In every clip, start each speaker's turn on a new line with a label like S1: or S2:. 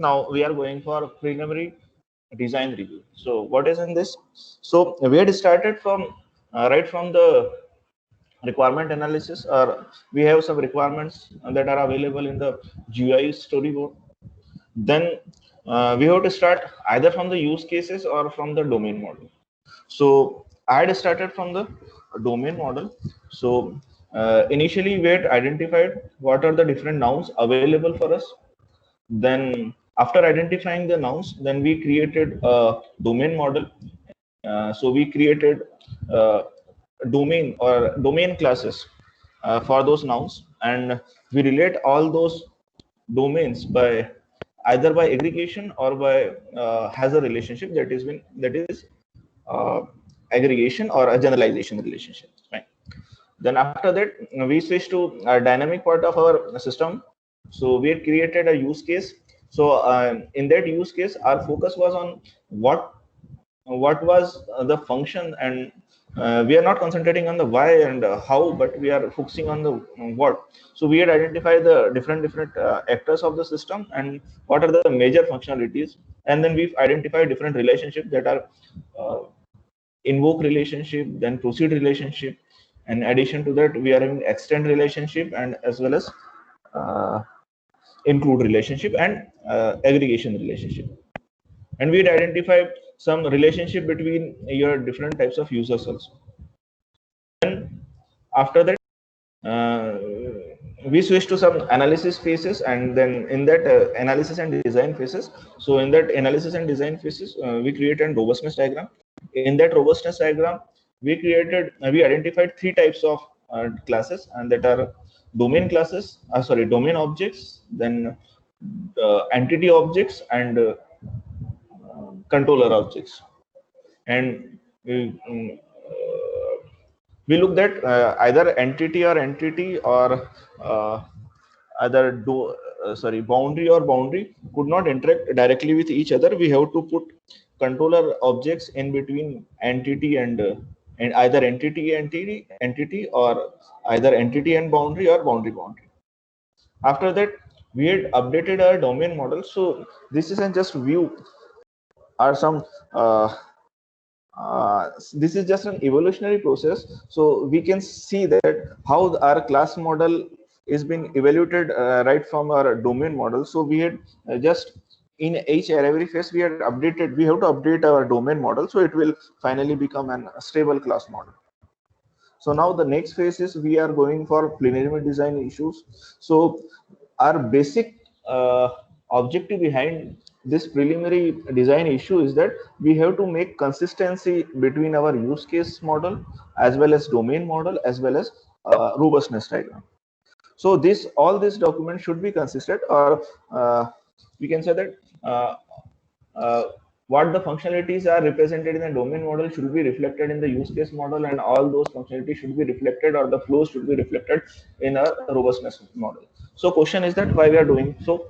S1: now we are going for preliminary design review. So what is in this? So we had started from right from the requirement analysis, or we have some requirements that are available in the GUI storyboard. Then we have to start either from the use cases or from the domain model. So I had started from the domain model. So initially we had identified what are the different nouns available for us. Then after identifying the nouns, then we created a domain model. So we created uh, domain or domain classes for those nouns, and we relate all those domains by either by aggregation or by has a relationship that is uh, aggregation or a generalization relationship. Right. Then after that, we switched to a dynamic part of our system. So we had created a use case. So in that use case, our focus was on what was the function, and we are not concentrating on the why and how, but we are focusing on the what. So we had identified the different actors of the system and what are the major functionalities, and then we've identified different relationships that are uh, invoke relationship, then proceed relationship. In addition to that, we are having extend relationship and as well as uh, include relationship and aggregation relationship. And we'd identify some relationship between your different types of users also. Then after that, uh, we switch to some analysis phases, and then in that analysis and design phases. So in that analysis and design phases, we created a robustness diagram. In that robustness diagram, we identified three types of classes, and that are domain classes, domain objects, then entity objects, and controller objects. And we looked at either entity or uh, either boundary or boundary could not interact directly with each other. We have to put controller objects in between entity and either entity or either entity and boundary or boundary. After that, we had updated our domain model. So this is not just view or some this is just an evolutionary process. So we can see that how our class model is being evaluated right from our domain model. So we had just in each and every phase we have to update our domain model, so it will finally become a stable class model. So now the next phase is we are going for preliminary design issues. So our basic objective behind this preliminary design issue is that we have to make consistency between our use case model as well as domain model as well as robustness diagram. So this all this document should be consistent, or we can say that uh, uh, what the functionalities are represented in the domain model should be reflected in the use case model, and all those functionalities should be reflected, or the flows should be reflected in a robustness model. So question is that why we are doing so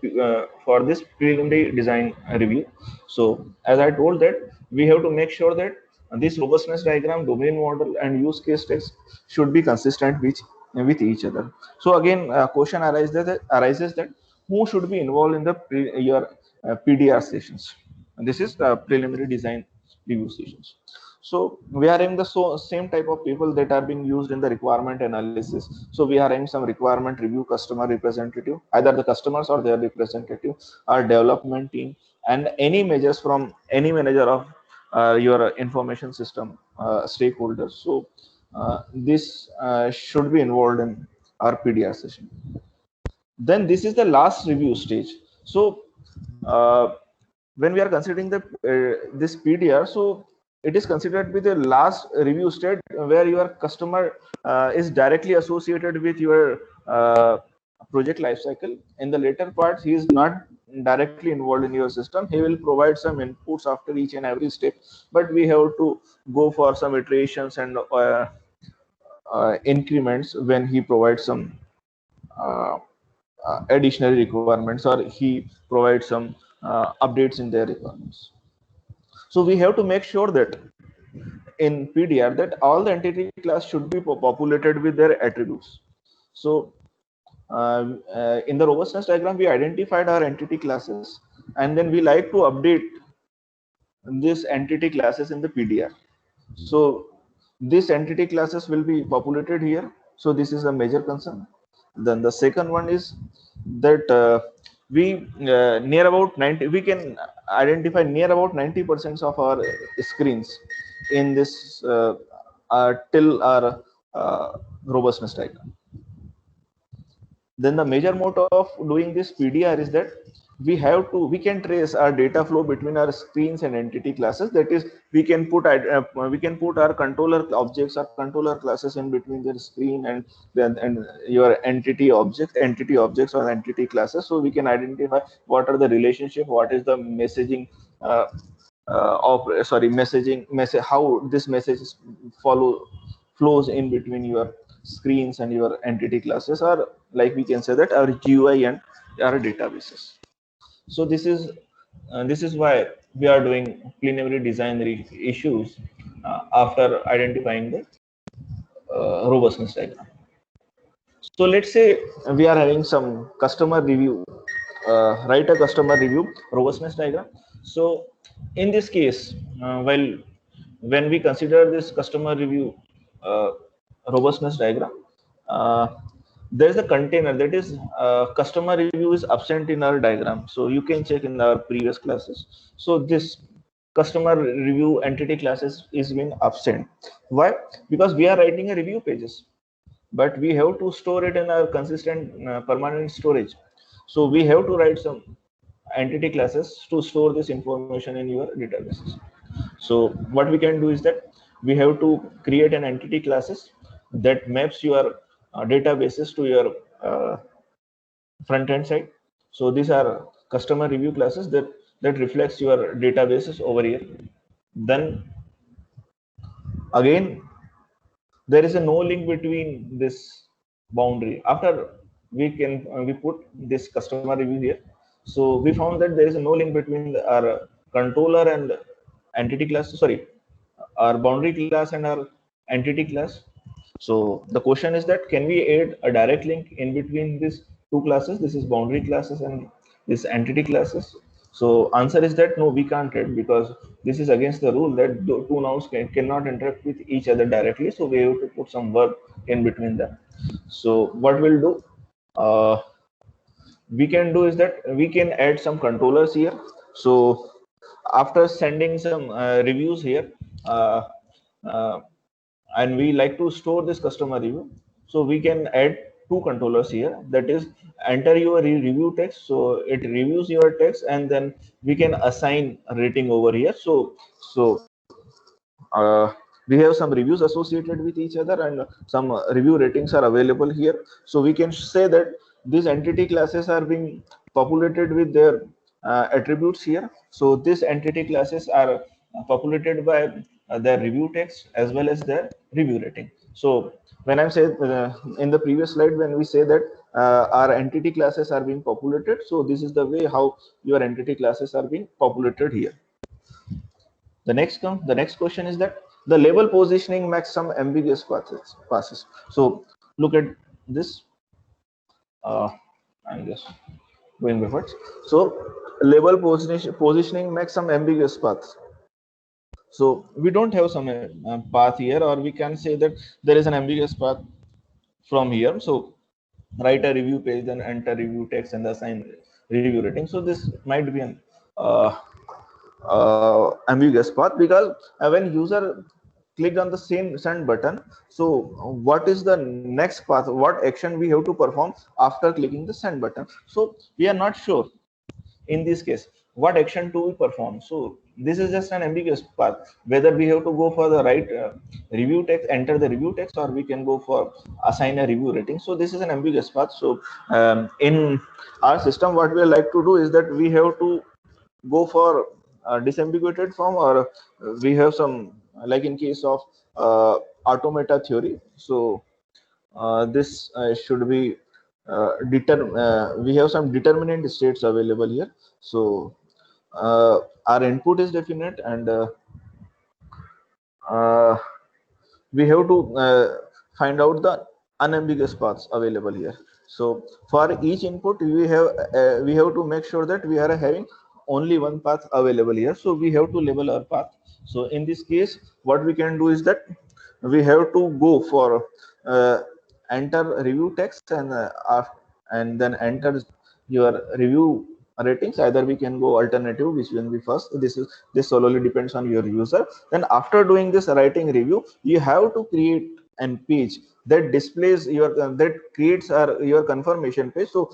S1: for this preliminary design review. So as I told that we have to make sure that this robustness diagram, domain model, and use case text should be consistent with each other. So again, question arises that who should be involved in the your PDR sessions. And this is the preliminary design review sessions. So we are having the same type of people that are being used in the requirement analysis. So we are having some requirement review customer representative, either the customers or their representative, our development team, and any measures from any manager of your information system stakeholders. So this should be involved in our PDR session. Then this is the last review stage. So uh, when we are considering the this PDR, so it is considered with the last review state where your customer is directly associated with your project lifecycle. In the later parts, he is not directly involved in your system. He will provide some inputs after each and every step, but we have to go for some iterations and increments when he provides some uh, additional requirements, or he provides some updates in their requirements. So we have to make sure that in PDR that all the entity class should be populated with their attributes. So in the robustness diagram, we identified our entity classes, and then we like to update this entity classes in the PDR. So this entity classes will be populated here. So this is a major concern. Then the second one is that we near about 90, we can identify near about 90% of our screens in this till our robustness diagram. Then the major motto of doing this PDR is that we can trace our data flow between our screens and entity classes. That is, we can put our controller objects or controller classes in between their screen and your entity objects or entity classes. So we can identify what are the relationship, what is the messaging uh, message, how this message flows in between your screens and your entity classes, or like we can say that our GUI and our databases. So this is why we are doing preliminary design issues after identifying the robustness diagram. So let's say we are having some customer review, write a customer review robustness diagram. So in this case, when we consider this customer review uh, robustness diagram, uh, there is a container, that is customer review is absent in our diagram. So you can check in our previous classes. So this customer review entity classes is been absent. Why? Because we are writing a review pages, but we have to store it in a consistent permanent storage. So we have to write some entity classes to store this information in your databases. So what we can do is that we have to create an entity classes that maps your databases to your front end side. So these are customer review classes that reflects your databases over here. Then again, there is a no link between this boundary. After we put this customer review here, so we found that there is a no link between our controller and entity class, sorry, our boundary class and our entity class. So the question is that can we add a direct link in between these two classes, this is boundary classes and this entity classes? So answer is that no, we can't add, because this is against the rule that the two nouns cannot interact with each other directly. So we have to put some verb in between them. So what we'll do, uh, we can do is that we can add some controllers here. So after sending some reviews here, uh, uh, and we like to store this customer review, so we can add two controllers here, that is enter your review text, so it reviews your text, and then we can assign a rating over here. So uh, we have some reviews associated with each other, and some review ratings are available here. So we can say that these entity classes are being populated with their attributes here. So these entity classes are populated by their review text as well as their review rating. So when I'm saying in the previous slide, when we say that our entity classes are being populated, so this is the way how your entity classes are being populated here. The next question is that the label positioning makes some ambiguous passes. So look at this. I'm just going backwards. So label positioning makes some ambiguous paths. So we don't have some path here, or we can say that there is an ambiguous path from here. So write a review page and enter review text and assign review rating. So this might be an uh, ambiguous path, because when user clicked on the same send button, so what is the next path, what action we have to perform after clicking the send button? So we are not sure in this case what action to we perform. So this is just an ambiguous path, whether we have to go for the right review text, enter the review text, or we can go for assign a review rating. So this is an ambiguous path. So in our system, what we like to do is that we have to go for disambiguated form, or we have some, like in case of automata theory. So this should be we have some determinant states available here. So our input is definite, and uh, we have to find out the unambiguous paths available here. So for each input we have to make sure that we are having only one path available here, so we have to label our path. So in this case, what we can do is that we have to go for enter review text and then enter your review ratings. Either we can go alternative, which will be first. This solely depends on your user. Then after doing this writing review, you have to create an page that displays your that creates your confirmation page. So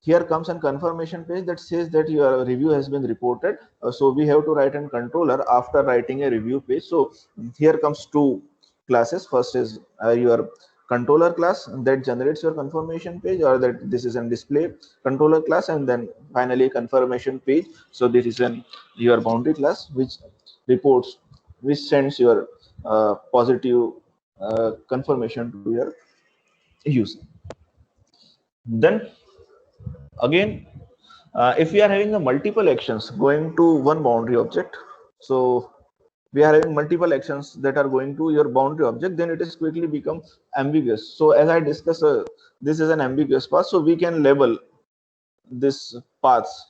S1: here comes a confirmation page that says that your review has been reported. So we have to write a controller after writing a review page. So here comes two classes. First is your controller class that generates your confirmation page, or that this is a display controller class, and then finally confirmation page. So this is an your boundary class which reports, which sends your positive confirmation to your user. Then again, if we are having a multiple actions going to one boundary object, so we are having multiple actions that are going to your boundary object, then it is quickly become ambiguous. So as I discussed, this is an ambiguous path, so we can label this paths.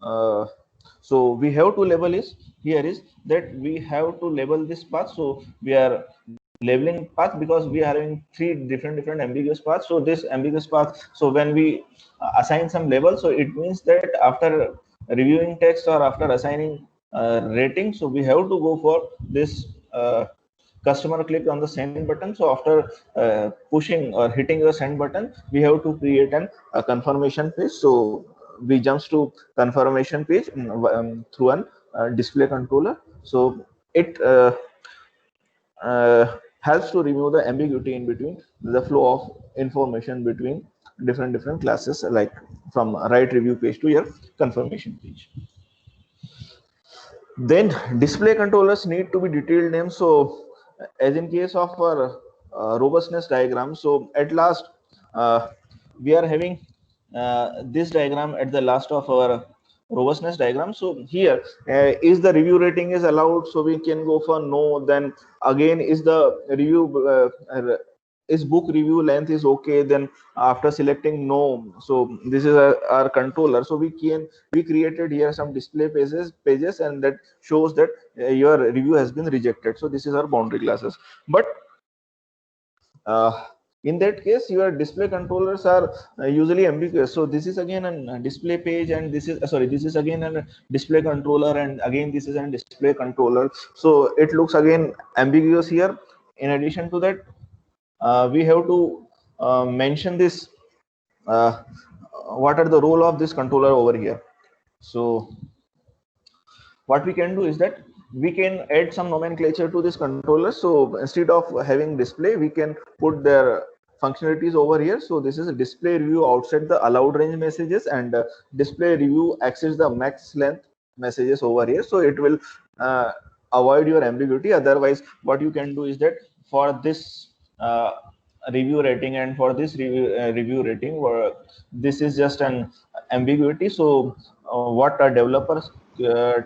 S1: So we have to label is here is that we have to label this path. So we are labeling path because we are having three different ambiguous paths. So this ambiguous path, so when we assign some label, so it means that after reviewing text or after assigning rating, so we have to go for this customer click on the send button. So after pushing or hitting the send button, we have to create a confirmation page. So we jumps to confirmation page through an display controller. So it helps to remove the ambiguity in between the flow of information between different classes, like from write review page to your confirmation page. Then display controllers need to be detailed names. So as in case of our robustness diagram, so at last we are having this diagram at the last of our robustness diagram. So here is the review rating is allowed, so we can go for no. Then again, is the review is book review length is okay, then after selecting no, so this is our controller. So we created here some display pages and that shows that your review has been rejected. So this is our boundary classes. But in that case, your display controllers are usually ambiguous. So this is again a display page, and this is sorry, this is again a display controller, and again this is a display controller. So it looks again ambiguous here. In addition to that, we have to mention this what are the role of this controller over here. So what we can do is that we can add some nomenclature to this controller. So instead of having display, we can put their functionalities over here. So this is a display review outside the allowed range messages, and display review access the max length messages over here. So it will avoid your ambiguity. Otherwise, what you can do is that for this review rating and for this review rating, this is just an ambiguity. So what our developers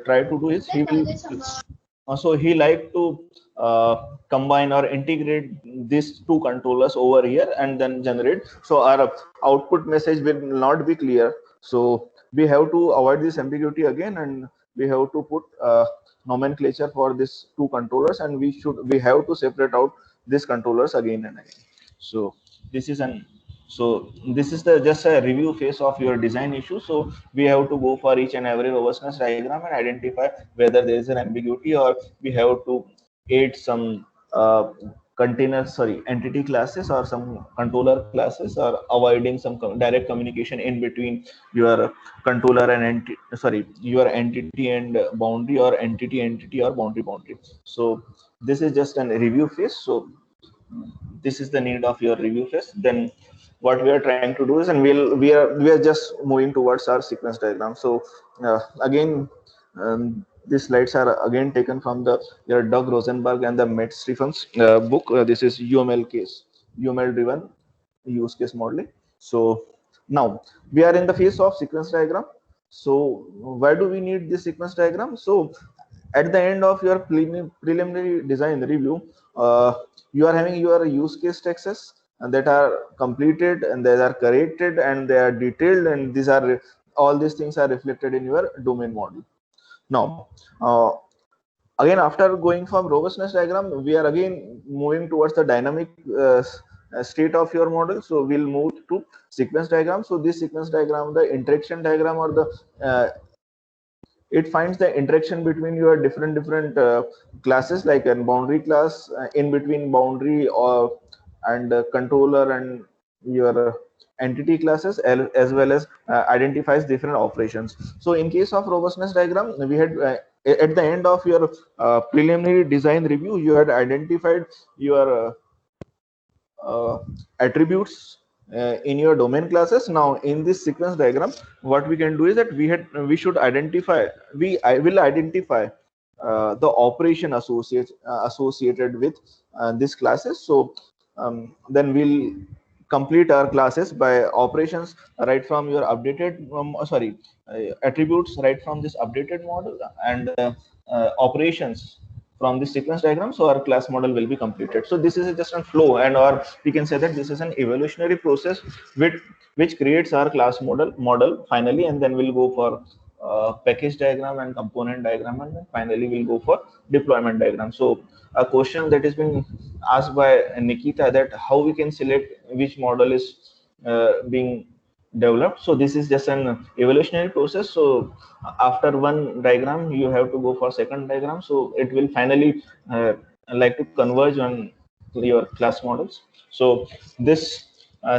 S1: try to do is he will so he like to combine or integrate these two controllers over here and then generate. So our output message will not be clear. So we have to avoid this ambiguity again, and we have to put nomenclature for these two controllers, and we have to separate out these controllers again and again. So this is an this is the just a review phase of your design issue. So we have to go for each and every robustness diagram and identify whether there is an ambiguity, or we have to add some entity classes or some controller classes, or avoiding some direct communication in between your controller and your entity and boundary, or entity or boundary. So this is just a review phase. So this is the need of your review phase. Then what we are trying to do is, and we are just moving towards our sequence diagram. So again, these slides are again taken from the Doug Rosenberg and the Matt Stephens book. This is UML driven use case modeling. So now we are in the phase of sequence diagram. So why do we need this sequence diagram? So at the end of your preliminary design review, you are having your use case texts and that are completed, and they are corrected, and they are detailed, and these are all these things are reflected in your domain model. Now, again, after going from robustness diagram, we are again moving towards the dynamic state of your model. So we'll move to sequence diagram. So this sequence diagram, the interaction diagram, or the it finds the interaction between your different classes, like a boundary class, in between boundary or and controller and your entity classes, as well as identifies different operations. So in case of robustness diagram, we had at the end of your preliminary design review, you had identified your attributes in your domain classes. Now in this sequence diagram, what we can do is that we should identify, I will identify the operation associated with these classes. So then we'll complete our classes by operations right from your updated attributes right from this updated model, and operations from the sequence diagram. So our class model will be completed. So this is just a flow, and or we can say that this is an evolutionary process which creates our class model finally, and then we'll go for package diagram and component diagram, and then finally we'll go for deployment diagram. So a question that has been asked by Nikita, that how we can select which model is being developed. So this is just an evolutionary process. So after one diagram, you have to go for second diagram. So it will finally like to converge on your class models. So this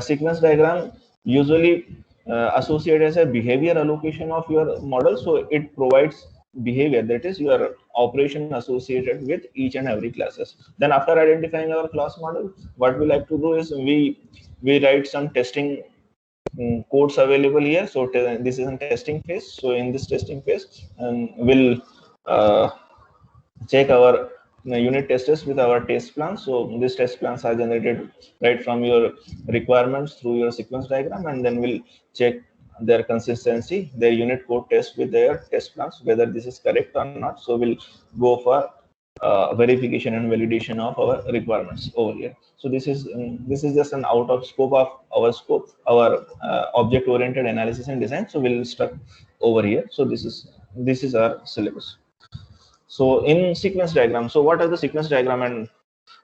S1: sequence diagram usually associated as a behavior allocation of your model. So it provides behavior, that is your operation associated with each and every classes. Then after identifying our class model, what we like to do is we write some testing codes available here. So this is a testing phase. So in this testing phase, we'll check our unit testers with our test plans. So these test plans are generated right from your requirements through your sequence diagram, and then we'll check their consistency, their unit code test with their test plans, whether this is correct or not. So we'll go for verification and validation of our requirements over here. So this is just an out of scope of our scope, our object oriented analysis and design. So we'll start over here. So this is our syllabus. So in sequence diagram, so what are the sequence diagram? And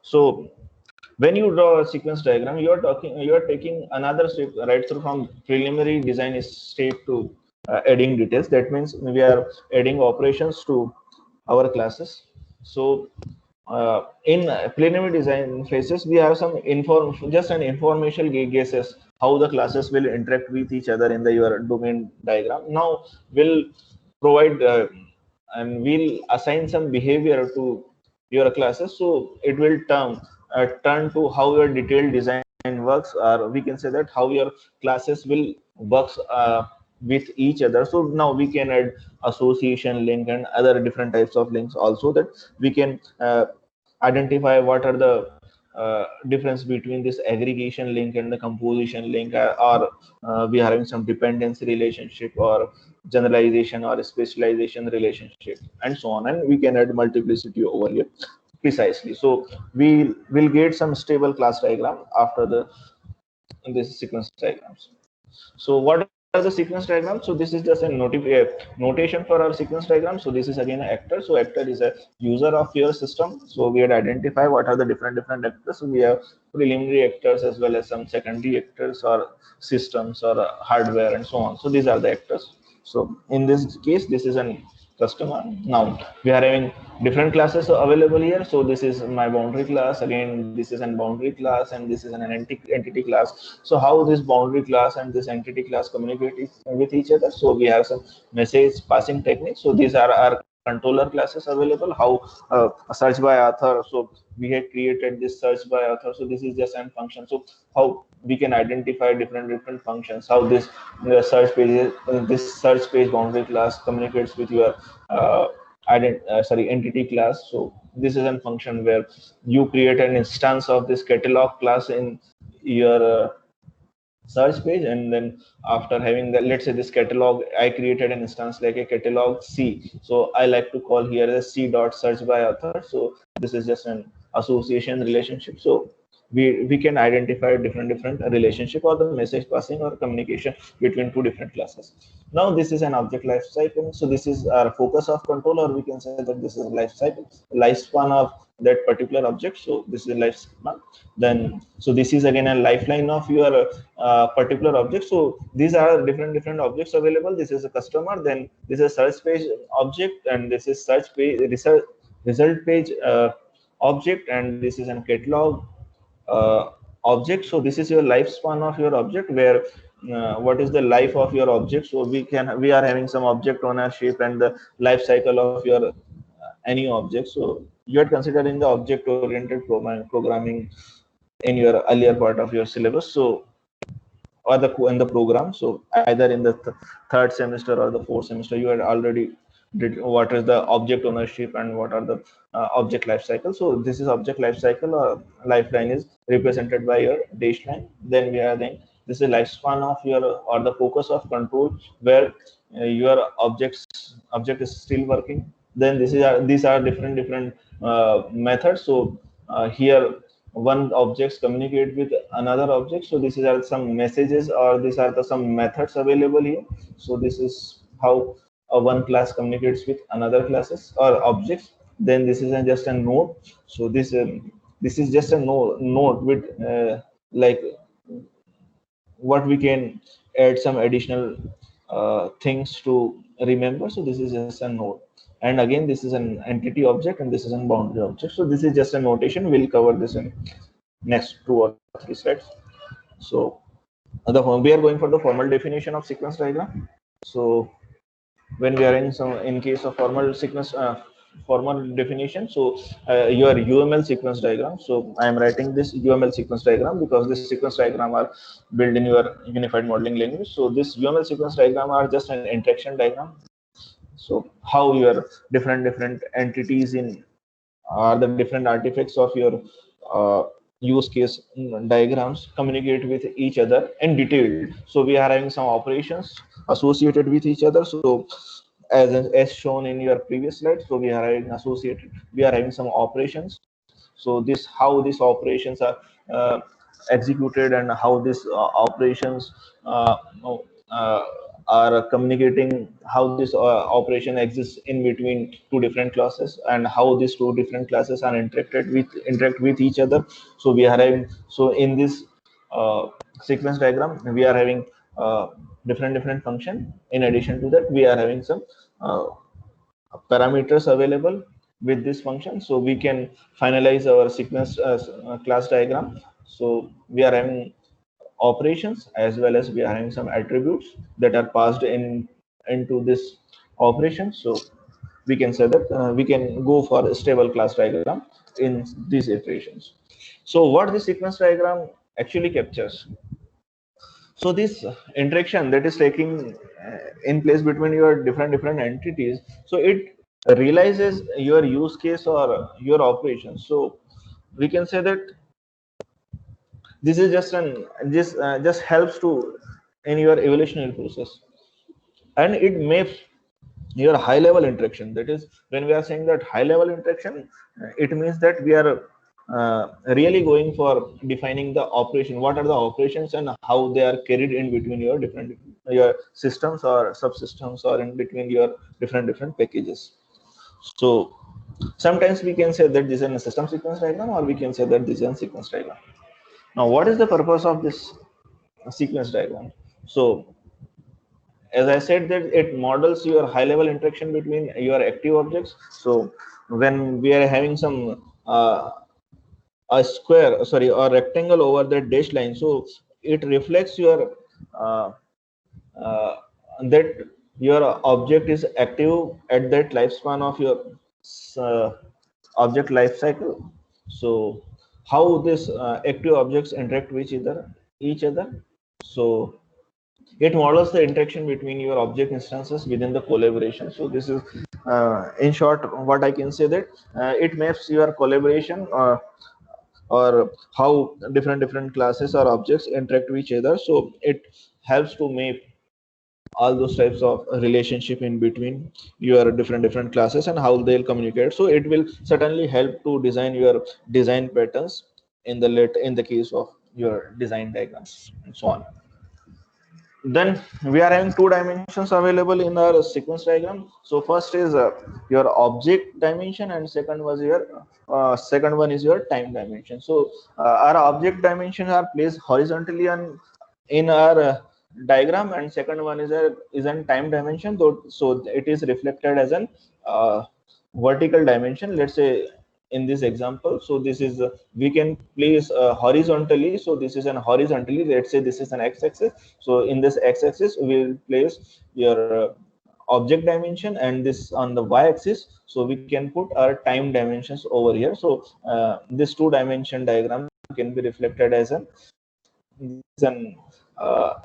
S1: so when you draw a sequence diagram, you are taking another step right through from preliminary design state to adding details. That means we are adding operations to our classes. So in preliminary design phases, we have some just an informational guesses how the classes will interact with each other in the your domain diagram. Now we'll provide and we'll assign some behavior to your classes. So it will turn to how your detailed design works, or we can say that how your classes will works with each other. So now we can add association link and other different types of links also, that we can identify what are the difference between this aggregation link and the composition link, or we are having some dependency relationship or generalization or specialization relationship, and so on. And we can add multiplicity over here precisely. So we will get some stable class diagram after this sequence diagrams. So what are the sequence diagrams? So this is just a notation for our sequence diagram. So this is again an actor. So actor is a user of your system. So we had identified what are the different actors. So we have preliminary actors as well as some secondary actors or systems or hardware and so on. So these are the actors. So in this case, this is an customer. Now we are having different classes available here. So this is my boundary class. Again, this is an boundary class, and this is an entity class. So how this boundary class and this entity class communicate with each other? So we have some message passing techniques. So these are our controller classes available. How a search by author. So we had created this search by author. So this is just an function. So how we can identify different functions. How this search page, this search page boundary class communicates with your entity class. So this is a function where you create an instance of this catalog class in your search page, and then after having that, let's say this catalog, I created an instance like a catalog C. So I like to call here the C dot search by author. So this is just an association relationship. So we can identify different relationship or the message passing or communication between two different classes. Now this is an object life cycle. So this is our focus of control, or we can say that this is life cycle, lifespan of that particular object. So this is lifespan. Then so this is again a lifeline of your particular object. So these are different objects available. This is a customer, then this is a search page object, and this is search page result page object, and this is a catalog object. So this is your lifespan of your object, where what is the life of your object. So we are having some object ownership and the life cycle of your any object. So you are considering the object oriented programming in your earlier part of your syllabus. So or the in the program. So either in the third semester or the fourth semester, you had already did what is the object ownership and what are the object life cycle. So this is object life cycle, or lifeline is represented by your dash line. Then we are then this is lifespan of your or the focus of control, where your object is still working. Then these are different methods. So here one objects communicate with another object. So this is are some messages, or these are the some methods available here. So this is how one class communicates with another classes or objects. Then this is just a node. So this is just a node with like what we can add some additional things to remember. So this is just a node, and again this is an entity object, and this is a boundary object. So this is just a notation. We'll cover this in next 2 or 3 slides. So we are going for the formal definition of sequence diagram. So when we are in case of formal sequence formal definition, so your UML sequence diagram. So I am writing this UML sequence diagram because this sequence diagram are built in your unified modeling language. So this UML sequence diagram are just an interaction diagram. So how your different entities in are the different artifacts of your use case diagrams communicate with each other in detail. So we are having some operations associated with each other. So as shown in your previous slide, so we are having some operations. So this how these operations are executed, and how these operations uh, uh, are communicating, how this operation exists in between two different classes, and how these two different classes are interact with each other. So we are having, so in this sequence diagram we are having different function. In addition to that, we are having some uh, parameters available with this function. So we can finalize our sequence class diagram. So we are having operations, as well as we are having some attributes that are passed into this operation. So we can say that we can go for a stable class diagram in these iterations. So what this sequence diagram actually captures, so this interaction that is taking in place between your different entities, so it realizes your use case or your operation. So we can say that this is just helps to in your evolutionary process, and it maps your high level interaction. That is, when we are saying that high level interaction, it means that we are really going for defining the operation, what are the operations and how they are carried in between your different your systems or subsystems, or in between your different packages. So sometimes we can say that this is a system sequence diagram, or we can say that this is a sequence diagram. Now what is the purpose of this sequence diagram? So as I said, that it models your high level interaction between your active objects. So when we are having some a square, sorry, or rectangle over that dash line, so it reflects your uh, uh, that your object is active at that lifespan of your uh, object life cycle. So how this active objects interact with each other. So it models the interaction between your object instances within the collaboration. So this is in short what I can say, that it maps your collaboration or how different classes or objects interact with each other. So it helps to map all those types of relationship in between your different classes and how they'll communicate. So it will certainly help to design your design patterns in the case of your design diagrams and so on. Then we are having two dimensions available in our sequence diagram. So first is your object dimension, and second one is your time dimension. So our object dimension are placed horizontally on in our diagram, and second one is an time dimension. So it is reflected as an vertical dimension. Let's say in this example, so this is we can place horizontally. So this is an horizontally, let's say this is an x-axis. So in this x-axis we will place your object dimension, and this on the y-axis, so we can put our time dimensions over here. So this two dimension diagram can be reflected as an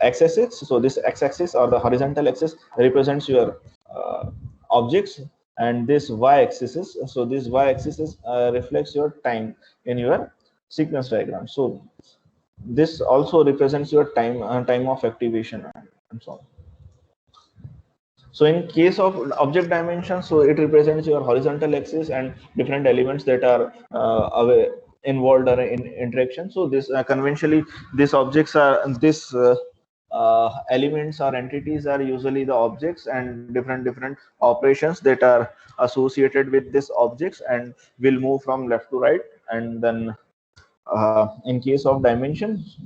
S1: x-axis. So this x-axis or the horizontal axis represents your objects, and this y-axis is, so this y-axis reflects your time in your sequence diagram. So this also represents your time of activation and so on. So in case of object dimension, so it represents your horizontal axis and different elements that are involved or in interaction. So this conventionally, these objects are elements or entities are usually the objects, and different operations that are associated with these objects and will move from left to right. And then in case of dimensions,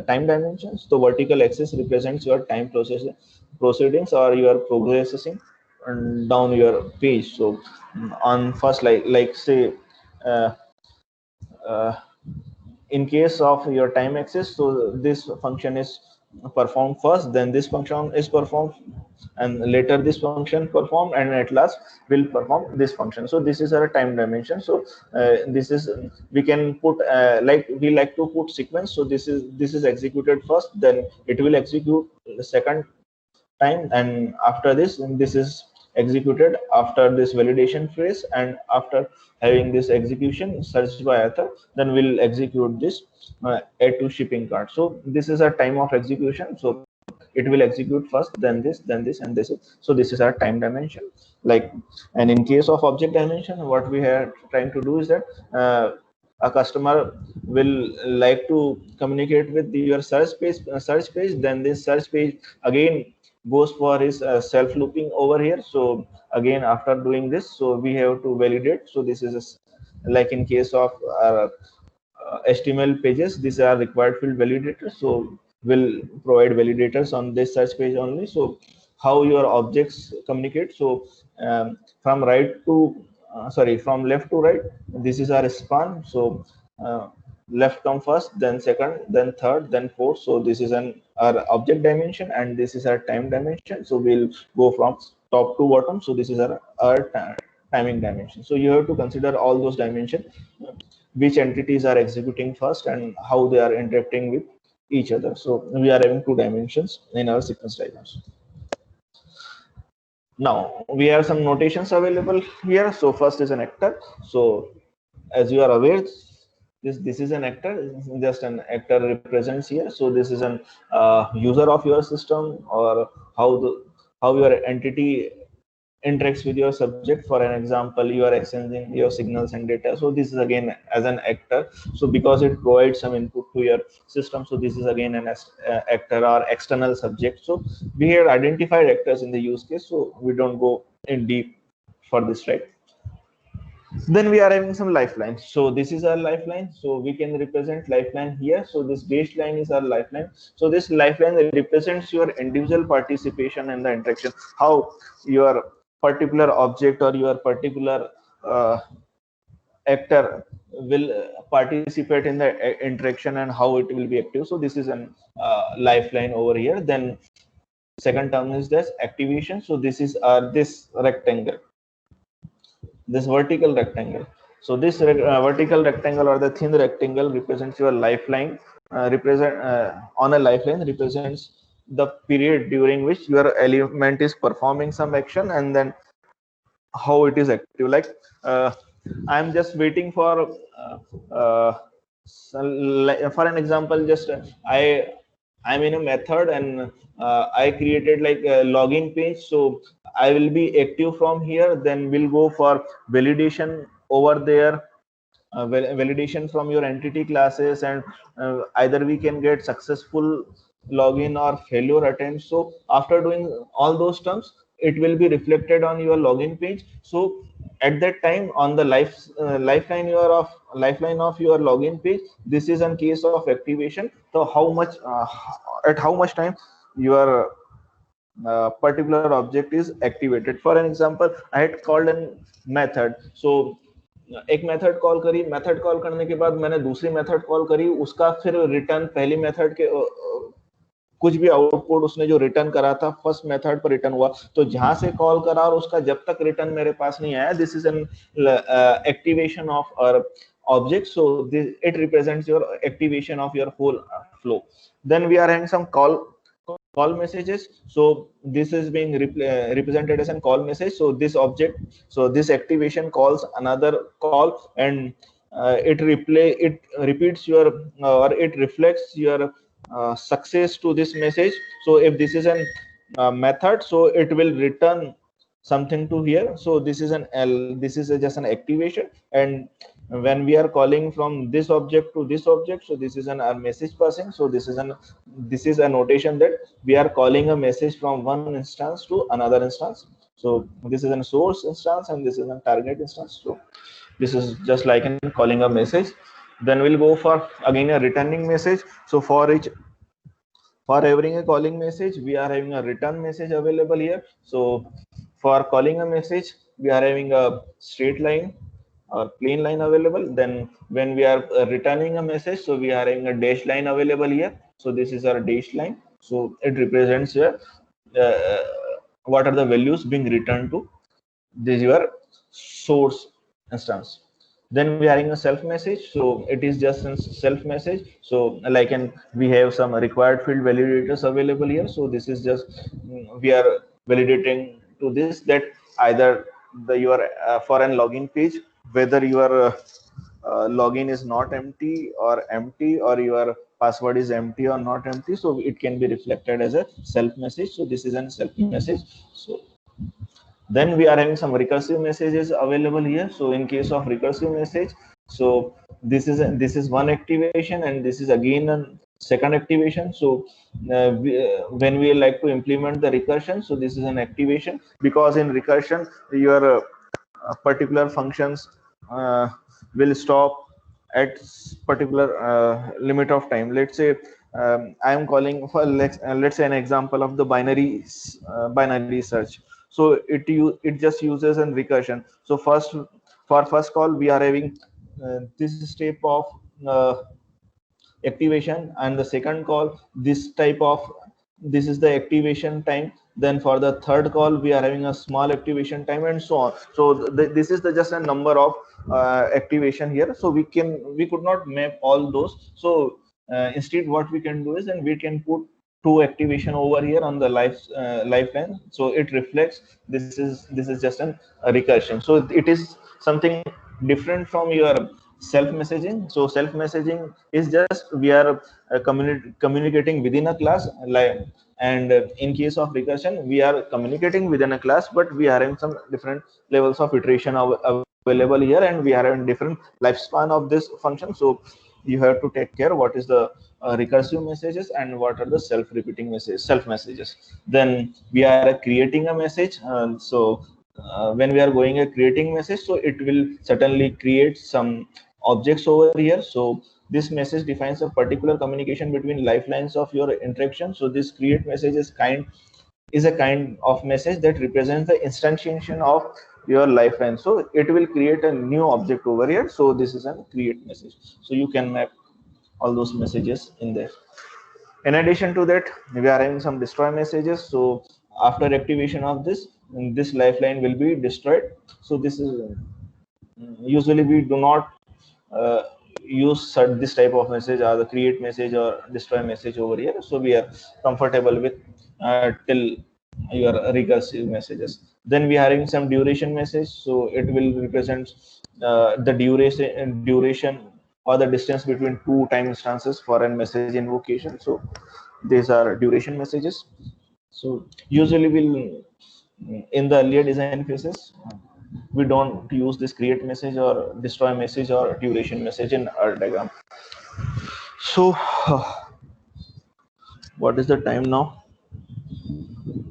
S1: time dimensions, the vertical axis represents your time proceedings, or your progressing down your page. So on first, like say uh, uh, in case of your time axis, so this function is performed first, then this function is performed, and later this function performed, and at last will perform this function. So this is our time dimension. So this is, we can put like we like to put sequence. So this is executed first, then it will execute the second time, and after this is executed after this validation phase, and after having this execution searched by author, then we'll execute this add to shipping cart. So this is our time of execution. So it will execute first, then this, and this is, so this is our time dimension. Like, and in case of object dimension, what we are trying to do is that a customer will like to communicate with your search page, then this search page again goes for his self looping over here. So again, after doing this, so we have to validate. So this is like in case of HTML pages, these are required field validators. So we'll provide validators on this search page only. So how your objects communicate. So from right to from left to right, this is our span. So left come first, then second, then third, then fourth. So this is our object dimension, and this is our time dimension. So we'll go from top to bottom. So this is our timing dimension. So you have to consider all those dimensions, which entities are executing first and how they are interacting with each other. So we are having two dimensions in our sequence diagrams. Now we have some notations available here. So first is an actor. So as you are aware, this is an actor. Just an actor represents here. So this is an user of your system, or how your entity interacts with your subject. For an example, you are exchanging your signals and data. So this is again as an actor. So because it provides some input to your system, so this is again an actor or external subject. So we have identified actors in the use case, so we don't go in deep for this, right? Then we are having some lifeline. So this is our lifeline. So we can represent lifeline here. So this baseline is our lifeline. So this lifeline represents your individual participation in the interaction, how your particular object or your particular actor will participate in the interaction and how it will be active. So this is an lifeline over here. Then second term is this activation. So this is this rectangle, this vertical rectangle. So this vertical rectangle or the thin rectangle represents your lifeline. On a lifeline represents the period during which your element is performing some action, and then how it is active. Like I'm just waiting for for an example, just I'm in a method, and I created like a login page. So I will be active from here, then we'll go for validation over there. validation from your entity classes, and either we can get successful login or failure attempts. So after doing all those terms, it will be reflected on your login page. So at that time, on the lifeline of your login page, this is a case of activation. So how much at how much time your particular object is activated. For an example, I had called an method. So एक method call करी, method call करने के बाद मैंने दूसरी method call करी, उसका फिर रिटर्न पहली मेथड के कुछ भी आउटपुट उसने जो रिटर्न करा था फर्स्ट मेथड पर रिटर्न हुआ। तो जहां से कॉल करा और उसका जब तक रिटर्न मेरे पास नहीं आया, this is an activation of our object. So this, it represents your activation of your whole flow. Then we are having some call messages. So this is being represented as a call message. So this object, so this activation calls another call, and it repeats your or it reflects your success to this message. So if this is an method, so it will return something to here. So this is an this is just an activation. And when we are calling from this object to this object, so this is an message passing. So this is a notation that we are calling a message from one instance to another instance. So this is a source instance and this is a target instance. So this is just like in calling a message. Then we'll go for again a returning message. So for every calling message, we are having a return message available here. So for calling a message, we are having a straight line or plain line available. Then when we are returning a message, so we are having a dash line available here. So this is our dash line. So it represents what are the values being returned to this your source instance. Then we are having a self message. So it is just a self message. So like, and we have some required field validators available here. So this is just we are validating to this that either your foreign login page, whether your login is not empty, or your password is empty or not empty. So it can be reflected as a self message. So this is a self message. So then we are having some recursive messages available here. So in case of recursive message, so this is one activation, and this is again a second activation. So when we like to implement the recursion, so this is an activation, because in recursion your particular functions will stop at particular limit of time. Let's say I am calling for let's say an example of the binary search. So it just uses a recursion. So for first call, we are having this step of uh, activation, and the second call, this is the activation time. Then for the third call, we are having a small activation time, and so on. So this is just a number of activation here. So we could not map all those. So instead what we can do is, and we can put two activation over here on the lifeline. So it reflects this is just a recursion. So it is something different from your self messaging. So self messaging is just we are communicating within a class, and in case of recursion, we are communicating within a class, but we are having some different levels of iteration available here, and we are having different lifespan of this function. So you have to take care what is the recursive messages and what are the self-repeating messages. Then we are creating a message. When we are going a creating message, so it will certainly create some objects over here. So this message defines a particular communication between lifelines of your interaction. So this create message is a kind of message that represents the instantiation of your lifeline. So it will create a new object over here. So this is a create message. So you can map all those messages in there. In addition to that, we are having some destroy messages. So after activation of this lifeline will be destroyed. So this is usually we do not use this type of message, or the create message or destroy message over here. So we are comfortable with till your recursive messages. Then we are having some duration message. So it will represent the duration or the distance between two time instances for a message invocation. So these are duration messages. So usually we'll in the earlier design phases, we don't use this create message or destroy message or duration message in our diagram. So what is the time now?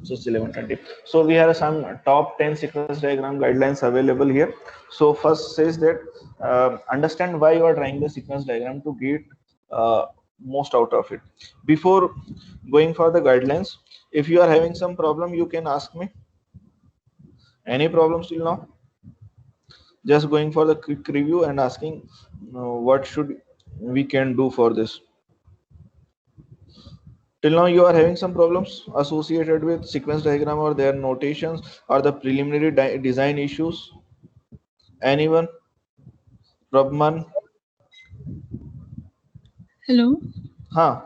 S1: So it's 11:20. So we have some top 10 sequence diagram guidelines available here. So first says that understand why you are trying the sequence diagram to get most out of it. Before going for the guidelines, if you are having some problem, you can ask me. Any problems till now? Just going for the quick review and asking what should we can do for this. Till now you are having some problems associated with sequence diagram or their notations or the preliminary design issues. Anyone? Prabman?
S2: Hello.
S1: Huh.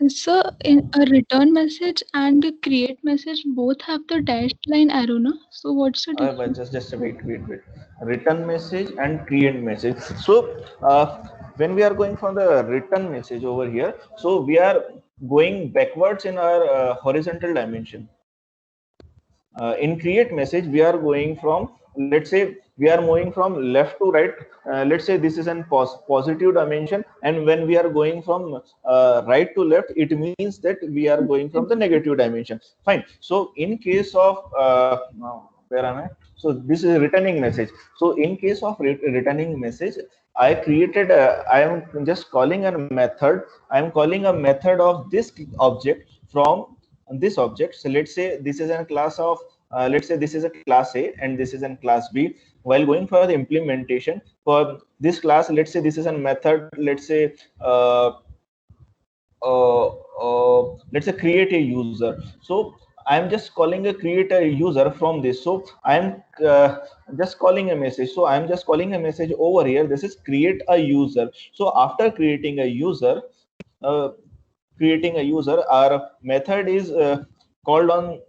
S2: So in a return message and a create message both have the dashed line arrow, no? So what's the
S1: But
S2: difference?
S1: just wait. Return message and create message. So when we are going for the return message over here, so we are going backwards in our horizontal dimension. In create message we are going from, let's say we are moving from left to right. Let's say this is an positive dimension, and when we are going from right to left, it means that we are going from the negative dimension. Fine. So in case of where am I? So this is a returning message. So in case of returning message, I created I am just calling a method. I am calling a method of this object from this object. So let's say this is a class of let's say this is a class A and this is a class B. While going for the implementation for this class, let's say this is a method, let's say let's say create a user. So I'm just calling a create a user from this. So I'm just calling a message. So I'm just calling a message over here. This is create a user. So after creating a user, uh, our method is called on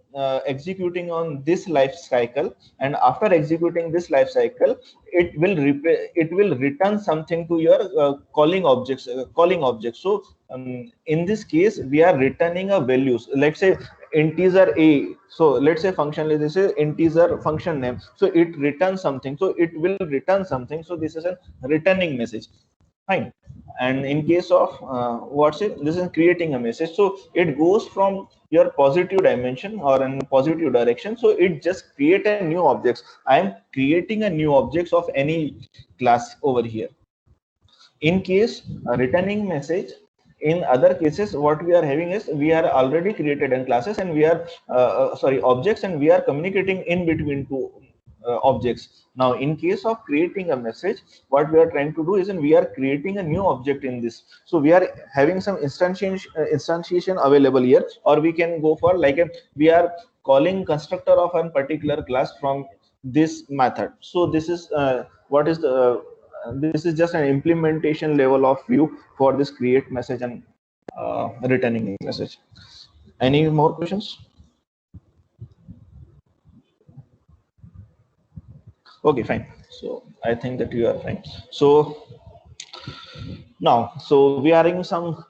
S1: executing on this life cycle, and after executing this life cycle, it will return something to your calling objects. So in this case we are returning a values, let's say integer a. So let's say function, this is integer function name, so it returns something, so it will return something. So this is a returning message. Fine. And in case of what's it, this is creating a message, so it goes from your positive dimension or in positive direction, so it just create a new objects. I am creating a new objects of any class over here. In case returning message, in other cases what we are having is we are already created in classes and we are sorry objects, and we are communicating in between two objects. Now in case of creating a message, what we are trying to do is, and we are creating a new object in this. So we are having some instantiation available here, or we can go for like a, we are calling constructor of a particular class from this method. So this is what is the this is just an implementation level of view for this create message and returning message. Any more questions? Okay, fine. So I think that you are fine. So now, so we are in some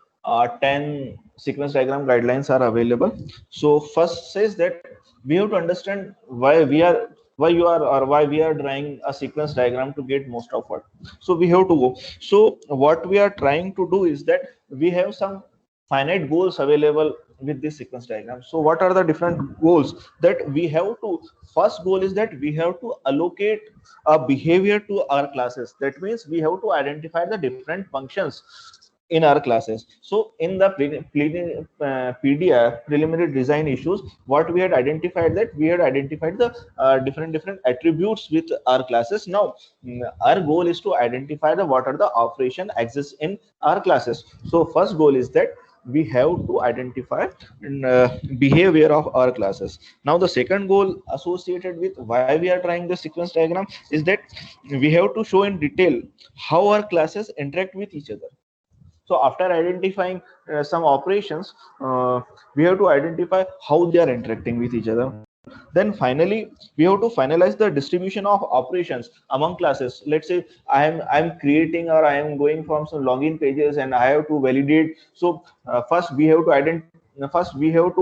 S1: 10 sequence diagram guidelines are available. So first says that we have to understand why you are or why we are drawing a sequence diagram to get most of it. So we have to go. So what we are trying to do is that we have some finite goals available with this sequence diagram. So what are the different goals that we have to? First goal is that we have to allocate a behavior to our classes. That means we have to identify the different functions in our classes. So in the PDR preliminary design issues, what we had identified, that we had identified the different attributes with our classes. Now our goal is to identify the what are the operation exists in our classes. So first goal is that we have to identify behavior of our classes. Now the second goal associated with why we are trying the sequence diagram is that we have to show in detail how our classes interact with each other. So after identifying some operations, we have to identify how they are interacting with each other. Then finally we have to finalize the distribution of operations among classes. Let's say I'm creating, or I am going from some login pages and I have to validate. So first we have to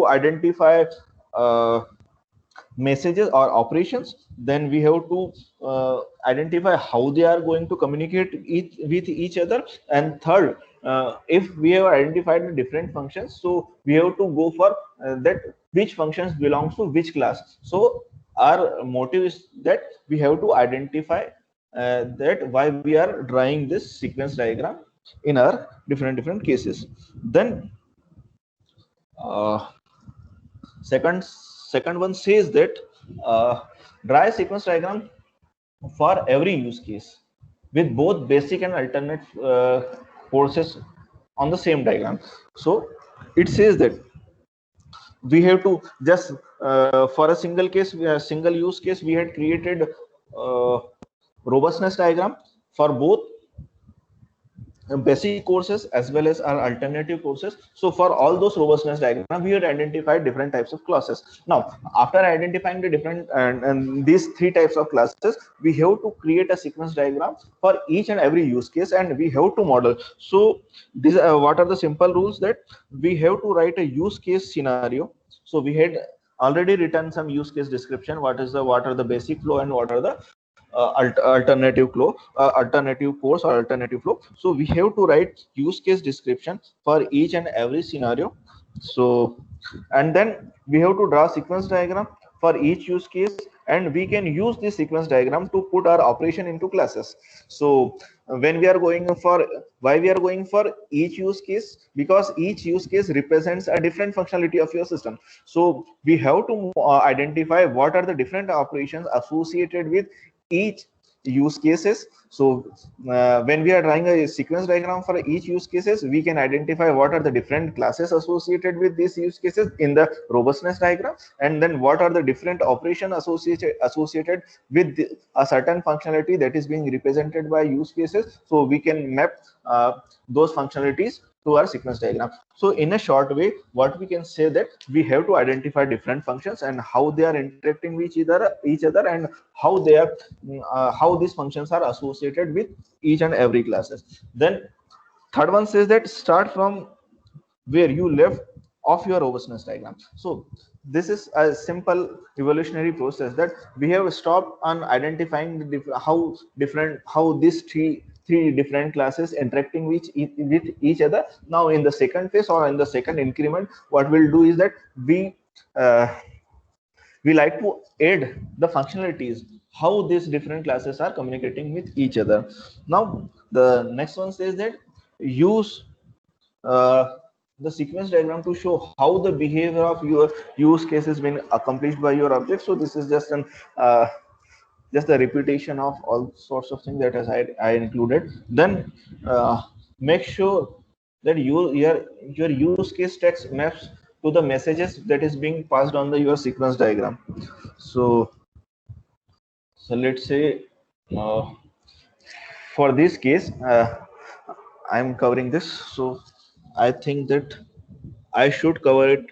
S1: identify messages or operations. Then we have to identify how they are going to communicate with each other. And third, if we have identified the different functions, so we have to go for that which functions belongs to which class. So our motive is that we have to identify that why we are drawing this sequence diagram in our different cases. Then uh, second one says that draw a sequence diagram for every use case with both basic and alternate courses on the same diagram. So it says that we have to just for a single case, single use case, we had created robustness diagram for both basic courses as well as our alternative courses. So for all those robustness diagram, we had identified different types of classes. Now after identifying the different and these three types of classes, we have to create a sequence diagram for each and every use case, and we have to model. So these what are the simple rules that we have to write a use case scenario. So we had already written some use case description, what are the basic flow and what are the alternative course or alternative flow. So we have to write use case description for each and every scenario. So and then we have to draw sequence diagram for each use case, and we can use this sequence diagram to put our operation into classes. So when we are going for why we are going for each use case, because each use case represents a different functionality of your system. So we have to identify what are the different operations associated with each use cases. So when we are drawing a sequence diagram for each use cases, we can identify what are the different classes associated with these use cases in the robustness diagram, and then what are the different operation associated with a certain functionality that is being represented by use cases. So we can map those functionalities to our sequence diagram. So in a short way, what we can say that we have to identify different functions and how they are interacting with each other, and how they are how these functions are associated with each and every classes. Then third one says that start from where you left off your robustness diagram. So this is a simple evolutionary process that we have stopped on identifying how these three different classes interacting with each other. Now in the second phase or in the second increment, what we'll do is that uh, we like to add the functionalities how these different classes are communicating with each other. Now the next one says that use uh, the sequence diagram to show how the behavior of your use case has been accomplished by your object. So this is just the repetition of all sorts of things that I included. Then make sure that your use case text maps to the messages that is being passed on the your sequence diagram. So let's say uh, for this case, I'm covering this. So I think that I should cover it